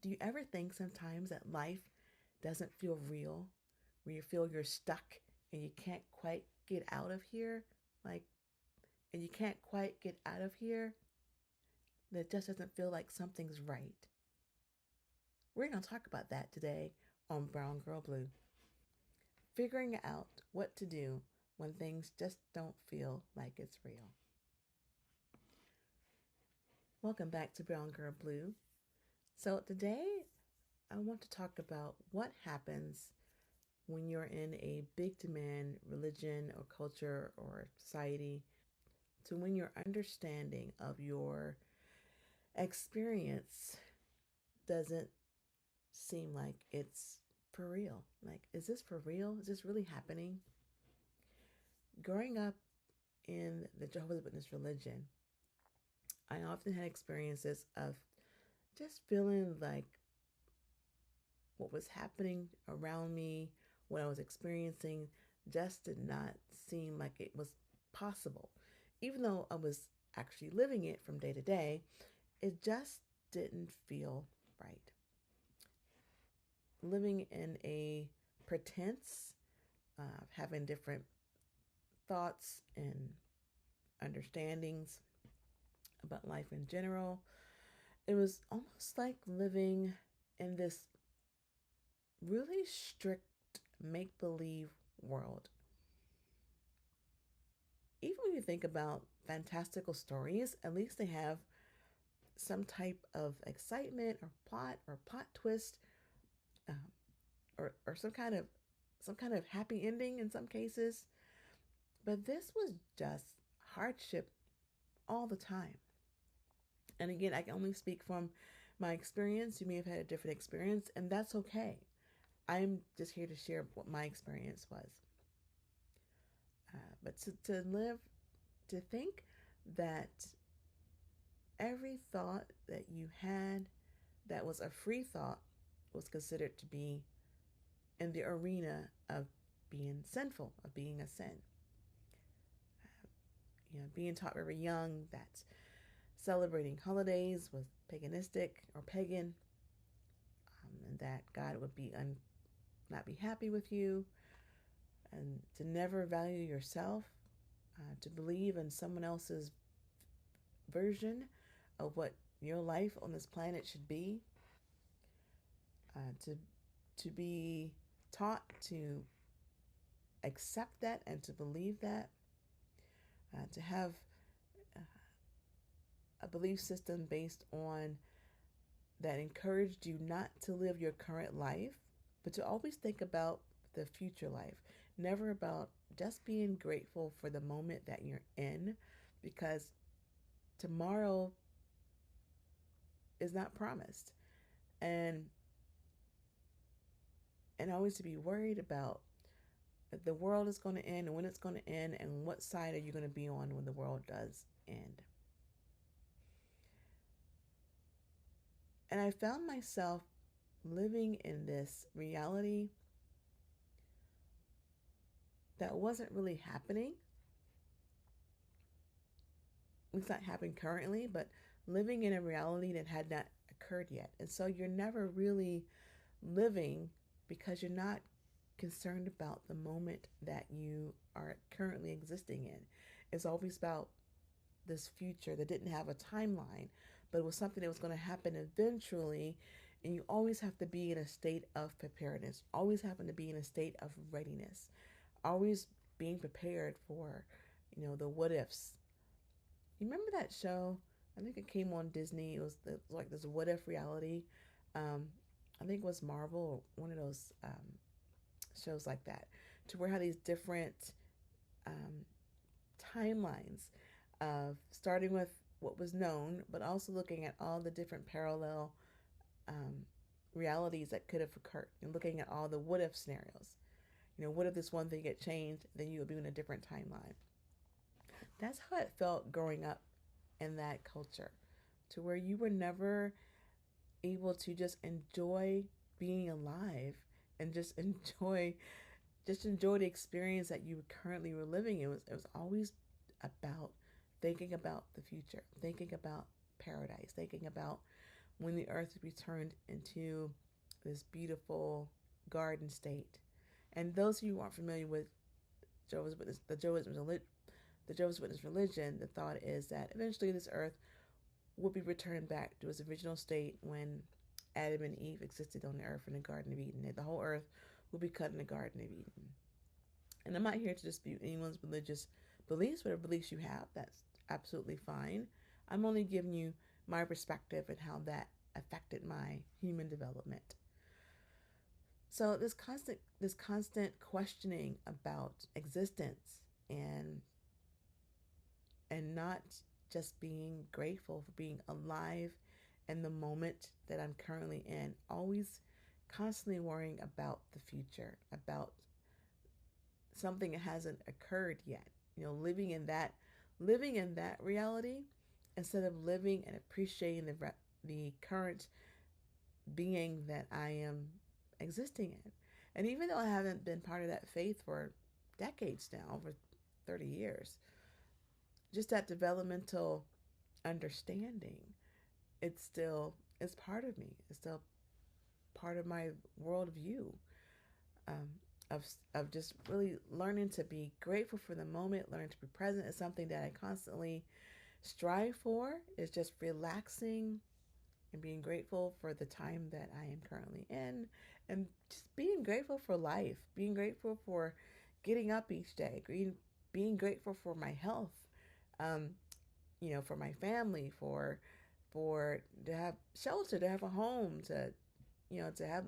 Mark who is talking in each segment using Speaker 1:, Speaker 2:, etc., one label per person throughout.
Speaker 1: Do you ever think sometimes that life doesn't feel real, where you feel you're stuck and you can't quite get out of here? Like, and you can't quite get out of here? That just doesn't feel like something's right. We're going to talk about that today on Brown Girl Blue. Figuring out what to do when things just don't feel like it's real. Welcome back to Brown Girl Blue. So today I want to talk about what happens when you're in a big demand religion or culture or society, to when your understanding of your experience doesn't seem like it's for real. Like, is this for real? Is this really happening? Growing up in the Jehovah's Witness religion, I often had experiences of just feeling like what was happening around me, what I was experiencing, just did not seem like it was possible. Even though I was actually living it from day to day, it just didn't feel right. Living in a pretense, having different thoughts and understandings about life in general, it was almost like living in this really strict make-believe world. Even when you think about fantastical stories, at least they have some type of excitement or plot twist, um, or some kind of happy ending in some cases. But this was just hardship all the time. And again, I can only speak from my experience. You may have had a different experience, and that's okay. I'm just here to share what my experience was. But to think that every thought that you had that was a free thought was considered to be in the arena of being sinful, of being a sin. Being taught very young that celebrating holidays was paganistic or pagan, and that God would not be happy with you, and to never value yourself, to believe in someone else's version of what your life on this planet should be, to be taught to accept that and to believe that, to have a belief system based on that encouraged you not to live your current life, but to always think about the future life. Never about just being grateful for the moment that you're in, because tomorrow is not promised. And always to be worried about if the world is going to end and when it's going to end and what side are you going to be on when the world does end. And I found myself living in this reality that wasn't really happening. It's not happening currently, but living in a reality that had not occurred yet. And so you're never really living because you're not concerned about the moment that you are currently existing in. It's always about this future that didn't have a timeline, but it was something that was going to happen eventually. And you always have to be in a state of preparedness, always having to be in a state of readiness, always being prepared for, the what ifs. You remember that show? I think it came on Disney. It was like this what if reality. I think it was Marvel or one of those shows like that, to where how these different timelines of starting with what was known, but also looking at all the different parallel realities that could have occurred, and looking at all the what if scenarios. What if this one thing get changed, then you would be in a different timeline. That's how it felt growing up in that culture, to where you were never able to just enjoy being alive and just enjoy the experience that you currently were living. It was always about thinking about the future, thinking about paradise, thinking about when the earth would be turned into this beautiful garden state. And those of you who aren't familiar with Jehovah's Witness, the Jehovah's Witness religion, the thought is that eventually this earth will be returned back to its original state when Adam and Eve existed on the earth in the Garden of Eden. The whole earth will be cut in the Garden of Eden. And I'm not here to dispute anyone's religious beliefs, whatever beliefs you have. That's absolutely fine. I'm only giving you my perspective and how that affected my human development. So this constant questioning about existence and not just being grateful for being alive in the moment that I'm currently in, always constantly worrying about the future, about something that hasn't occurred yet. Living in that reality instead of living and appreciating the current being that I am existing in. And even though I haven't been part of that faith for decades now, over 30 years, just that developmental understanding, it's part of me. It's still part of my worldview, of just really learning to be grateful for the moment, learning to be present is something that I constantly strive for. Is just relaxing and being grateful for the time that I am currently in, and just being grateful for life, being grateful for getting up each day, being grateful for my health, for my family, for to have shelter, to have a home, to have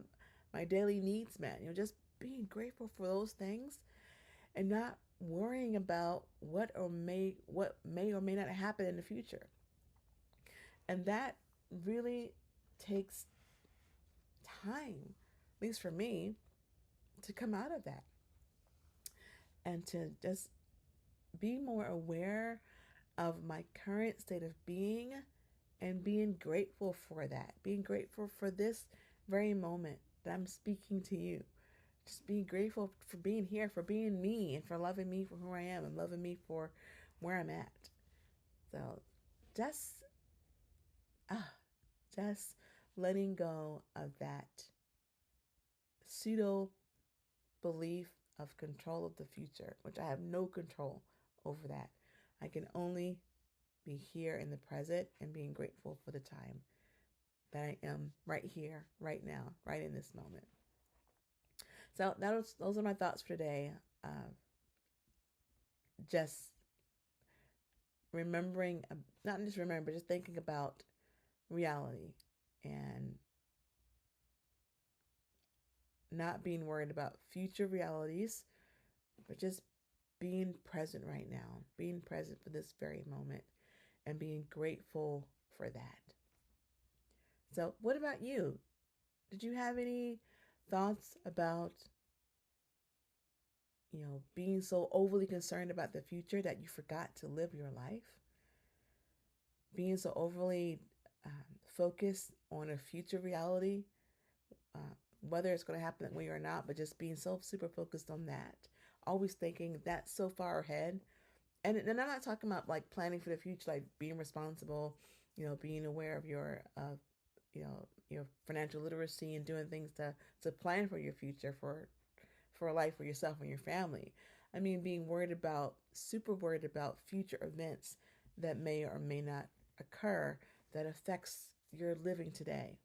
Speaker 1: my daily needs met. Just being grateful for those things and not worrying about what may or may not happen in the future. And that really takes time, at least for me, to come out of that and to just be more aware of my current state of being and being grateful for that, being grateful for this very moment that I'm speaking to you. Just being grateful for being here, for being me, and for loving me for who I am and loving me for where I'm at. So just letting go of that pseudo belief of control of the future, which I have no control over that. I can only be here in the present and being grateful for the time that I am right here, right now, right in this moment. So those are my thoughts for today. Just remembering, not just remembering, but just thinking about reality and not being worried about future realities, but just being present right now, being present for this very moment and being grateful for that. So what about you? Did you have any thoughts about being so overly concerned about the future that you forgot to live your life? Being so overly focused on a future reality, whether it's going to happen that way or not, but just being so super focused on that, always thinking that's so far ahead. And I'm not talking about like planning for the future, like being responsible, being aware of your financial literacy and doing things to plan for your future, for a life for yourself and your family. I mean, being super worried about future events that may or may not occur that affects your living today.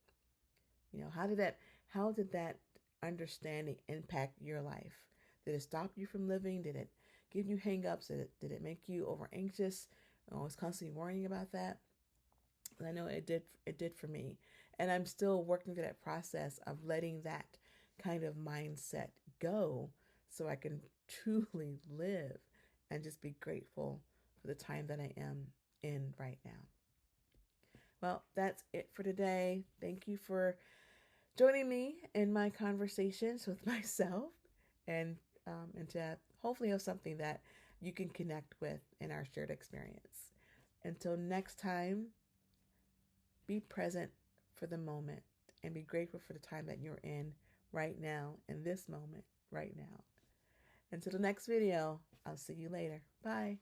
Speaker 1: How did that understanding impact your life? Did it stop you from living? Did it give you hang-ups? Did it make you over anxious? I was constantly worrying about that. And I know it did for me. And I'm still working through that process of letting that kind of mindset go so I can truly live and just be grateful for the time that I am in right now. Well, that's it for today. Thank you for joining me in my conversations with myself and to hopefully have something that you can connect with in our shared experience. Until next time, be present for the moment and be grateful for the time that you're in right now, in this moment, right now. Until the next video, I'll see you later. Bye.